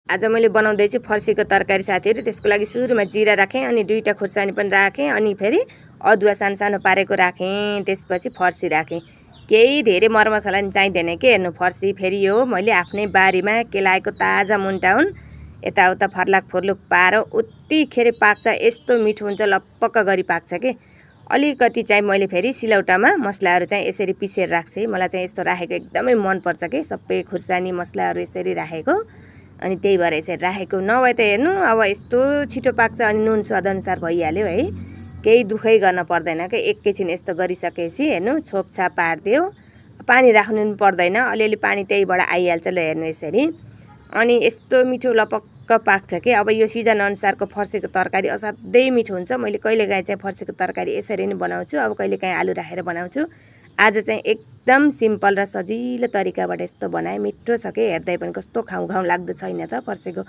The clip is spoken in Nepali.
आज मैले बनाउँदैछु फर्सीको तरकारी साथीहरु। त्यसको लागि सुरुमा जिरा राखेँ, अनि 2टा खुर्सानी पनि राखेँ, अनि फेरि अदुवा सानो पारेको राखेँ, त्यसपछि फर्सी राखेँ। केही धेरै मरमसला नि चाहिँदैन के। हेर्नु फर्सी फेरि यो मैले आफ्नै बारीमा केलाएको ताजा मुन्टा हुन्, यताउता फर्लाक फुर्लुक पार उत्तिखेर पाक्छ। यस्तो मिठो हुन्छ, लपक्क गरी पाक्छ के। अलिकति चाहिँ मैले फेरि सिलौटामा मसलाहरू चाहिँ यसरी पिसेर राख्छु है। मलाई चाहिँ यस्तो राखेको एकदमै मन पर्छ के, सबै खुर्सानी मसलाहरू यसरी राखेको। अनि त्यही भएर यसरी राखेको, नभए त हेर्नु अब यस्तो छिटो पाक्छ। अनि नुन स्वादअनुसार भइहाल्यो है, केही दुखै गर्न पर्दैन के। एकैछिन यस्तो गरिसकेपछि हेर्नु छोपछाप पारिदियो, पानी राख्नु पनि पर्दैन, अलिअलि पानी त्यहीबाट आइहाल्छ। ल हेर्नु यसरी, अनि यस्तो मिठो लपक्क पाक्छ के। अब यो सिजन अनुसारको फर्सीको तरकारी असाध्यै मिठो हुन्छ। मैले कहिलेकाहीँ चाहिँ फर्सीको तरकारी यसरी नै बनाउँछु, अब कहिलेकाहीँ आलु राखेर बनाउँछु। आज चाहिँ एकदम सिम्पल र सजिलो तरिकाबाट यस्तो बनाएँ, मिठो छ के। हेर्दै पनि कस्तो खाउँ खाउँ लाग्दो छैन त फर्सीको